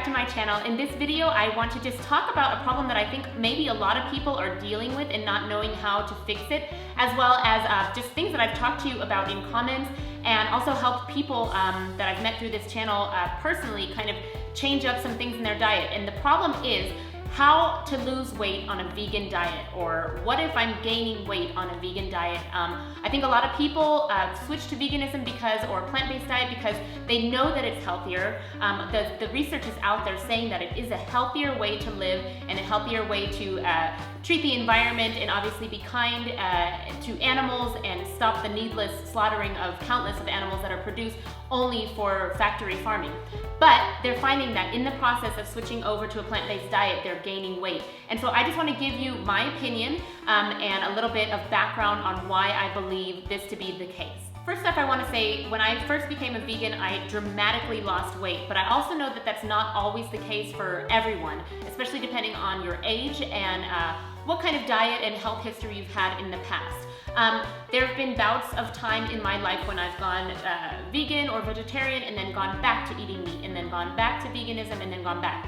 to my channel. In this video, I want to just talk about a problem that I think maybe a lot of people are dealing with and not knowing how to fix it, as well as just things that I've talked to you about in comments, and also help people that I've met through this channel personally kind of change up some things in their diet. And the problem is how to lose weight on a vegan diet, or what if I'm gaining weight on a vegan diet. I think a lot of people switch to veganism or plant-based diet because they know that it's healthier. The research is out there saying that it is a healthier way to live and a healthier way to treat the environment, and obviously be kind to animals and stop the needless slaughtering of countless of animals that are produced only for factory farming. But they're finding that in the process of switching over to a plant-based diet, they're gaining weight. And so I just want to give you my opinion and a little bit of background on why I believe this to be the case. First off, I want to say, when I first became a vegan, I dramatically lost weight, but I also know that that's not always the case for everyone, especially depending on your age and what kind of diet and health history you've had in the past. There have been bouts of time in my life when I've gone vegan or vegetarian and then gone back to eating meat and then gone back to veganism and then gone back.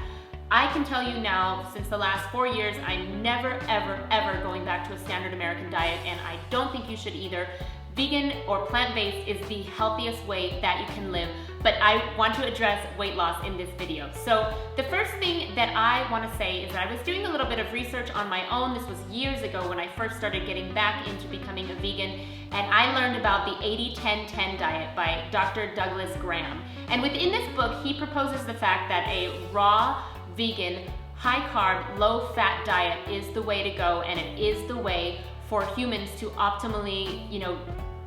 I can tell you now, since the last 4 years, I'm never, ever, ever going back to a standard American diet, and I don't think you should either. Vegan or plant-based is the healthiest way that you can live, but I want to address weight loss in this video. So the first thing that I want to say is that I was doing a little bit of research on my own. This was years ago when I first started getting back into becoming a vegan, and I learned about the 80-10-10 diet by Dr. Douglas Graham. And within this book, he proposes the fact that a raw, vegan, high-carb, low-fat diet is the way to go, and it is the way for humans to optimally,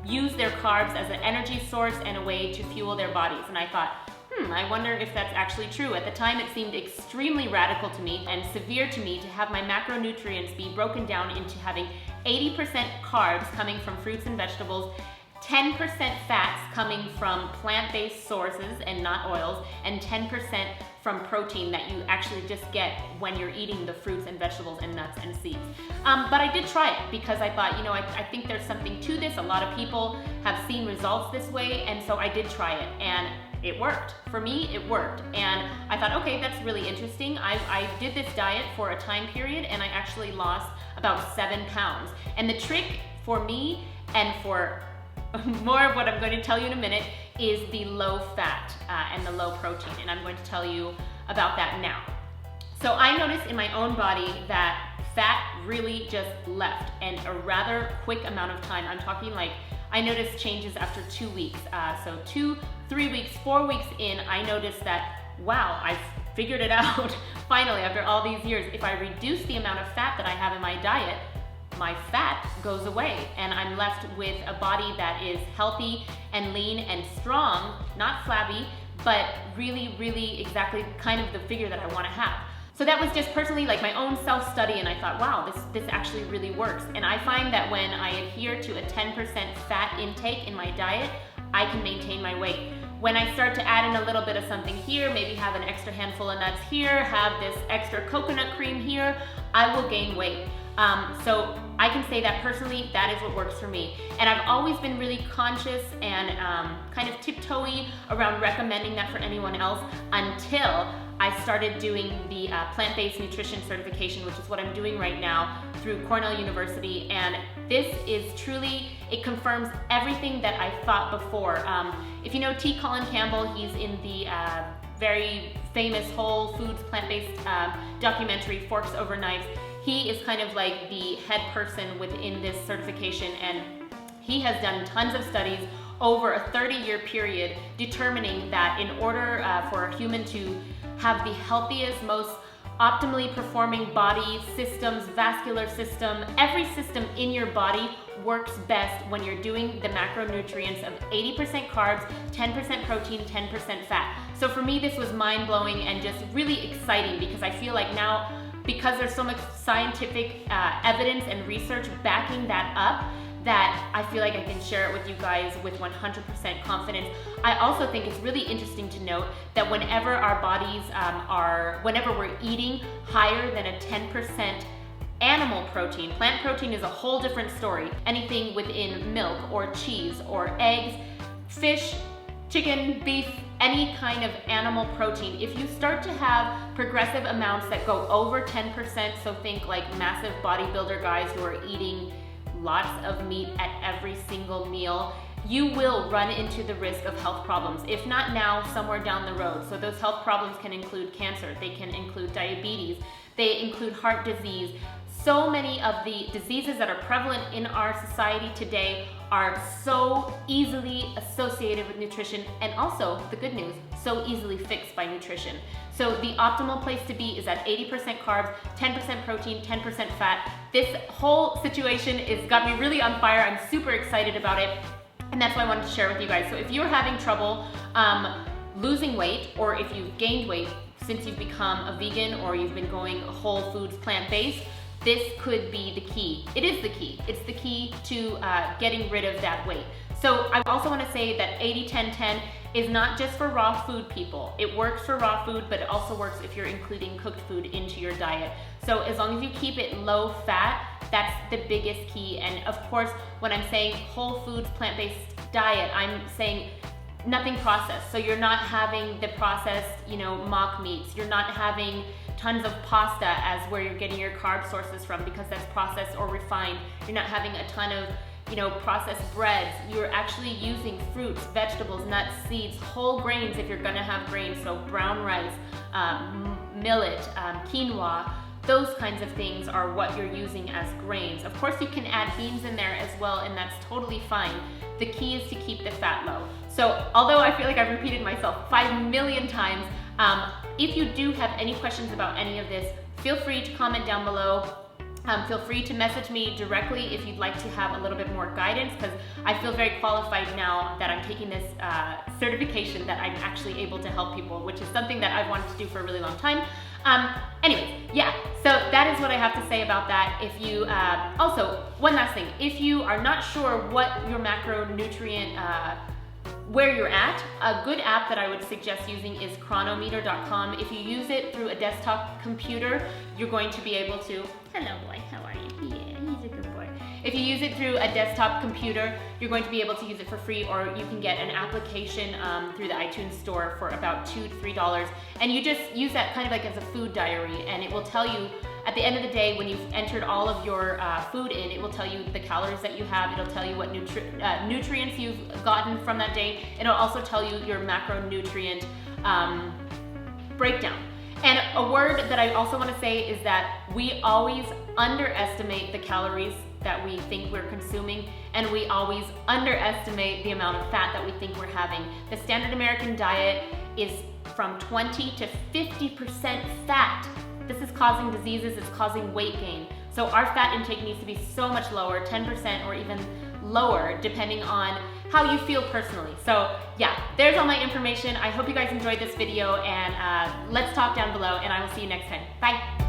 use their carbs as an energy source and a way to fuel their bodies. And I thought, I wonder if that's actually true. At the time, it seemed extremely radical to me and severe to me to have my macronutrients be broken down into having 80% carbs coming from fruits and vegetables, 10% fats coming from plant-based sources and not oils, and 10% from protein that you actually just get when you're eating the fruits and vegetables and nuts and seeds. But I did try it because I thought, I think there's something to this. A lot of people have seen results this way, and so I did try it, and it worked. For me, it worked. And I thought, okay, that's really interesting. I did this diet for a time period, and I actually lost about 7 pounds. And the trick for me, and for more of what I'm going to tell you in a minute, is the low fat and the low protein, and I'm going to tell you about that now. So I noticed in my own body that fat really just left in a rather quick amount of time. I'm talking like I noticed changes after 2 weeks. So 2, 3 weeks, 4 weeks in, I noticed that, wow, I figured it out finally after all these years. If I reduce the amount of fat that I have in my diet, my fat goes away, and I'm left with a body that is healthy and lean and strong, not flabby, but really, really exactly kind of the figure that I want to have. So that was just personally like my own self-study, and I thought, wow, this actually really works. And I find that when I adhere to a 10% fat intake in my diet, I can maintain my weight. When I start to add in a little bit of something here, maybe have an extra handful of nuts here, have this extra coconut cream here, I will gain weight. So I can say that personally, that is what works for me. And I've always been really conscious and kind of tiptoey around recommending that for anyone else until I started doing the plant-based nutrition certification, which is what I'm doing right now through Cornell University. And this is truly, it confirms everything that I thought before. If you know T. Colin Campbell, he's in the very famous Whole Foods plant-based documentary, Forks Over Knives. He is kind of like the head person within this certification, and he has done tons of studies over a 30-year period determining that in order for a human to have the healthiest, most optimally performing body, systems, vascular system, every system in your body works best when you're doing the macronutrients of 80% carbs, 10% protein, 10% fat. So for me, this was mind-blowing and just really exciting, because I feel like now, because there's so much scientific evidence and research backing that up, that I feel like I can share it with you guys with 100% confidence. I also think it's really interesting to note that whenever our bodies whenever we're eating higher than a 10% animal protein, plant protein is a whole different story. Anything within milk or cheese or eggs, fish, chicken, beef, any kind of animal protein, if you start to have progressive amounts that go over 10%, so think like massive bodybuilder guys who are eating lots of meat at every single meal, you will run into the risk of health problems. If not now, somewhere down the road. So those health problems can include cancer, they can include diabetes, they include heart disease. So many of the diseases that are prevalent in our society today are so easily associated with nutrition, and also, the good news, so easily fixed by nutrition. So the optimal place to be is at 80% carbs, 10% protein, 10% fat. This whole situation is got me really on fire. I'm super excited about it, and that's why I wanted to share with you guys. So if you're having trouble losing weight, or if you've gained weight since you've become a vegan or you've been going whole foods plant-based, this could be the key. It is the key. It's the key to getting rid of that weight. So I also want to say that 80-10-10 is not just for raw food people. It works for raw food, but it also works if you're including cooked food into your diet. So as long as you keep it low fat, that's the biggest key. And of course, when I'm saying whole foods, plant-based diet, I'm saying nothing processed. So you're not having the processed, mock meats. You're not having tons of pasta as where you're getting your carb sources from, because that's processed or refined. You're not having a ton of processed breads. You're actually using fruits, vegetables, nuts, seeds, whole grains if you're gonna have grains, so brown rice, millet, quinoa, those kinds of things are what you're using as grains. Of course, you can add beans in there as well, and that's totally fine. The key is to keep the fat low. So although I feel like I've repeated myself 5 million times, if you do have any questions about any of this, feel free to comment down below. Feel free to message me directly if you'd like to have a little bit more guidance, because I feel very qualified now that I'm taking this certification that I'm actually able to help people, which is something that I've wanted to do for a really long time. Anyways, yeah, so that is what I have to say about that. If you, also, one last thing, if you are not sure what your macronutrient, where you're at, a good app that I would suggest using is chronometer.com. If you use it through a desktop computer, you're going to be able to, hello boy, how are you? Yeah, he's a good boy. If you use it through a desktop computer, you're going to be able to use it for free, or you can get an application through the iTunes store for about $2 to $3. And you just use that kind of like as a food diary, and it will tell you at the end of the day, when you've entered all of your food in, it will tell you the calories that you have. It'll tell you what nutrients you've gotten from that day. It'll also tell you your macronutrient breakdown. And a word that I also want to say is that we always underestimate the calories that we think we're consuming, and we always underestimate the amount of fat that we think we're having. The standard American diet is from 20 to 50% fat. This is causing diseases, it's causing weight gain. So our fat intake needs to be so much lower, 10% or even lower, depending on how you feel personally. So yeah, there's all my information. I hope you guys enjoyed this video, and let's talk down below, and I will see you next time. Bye.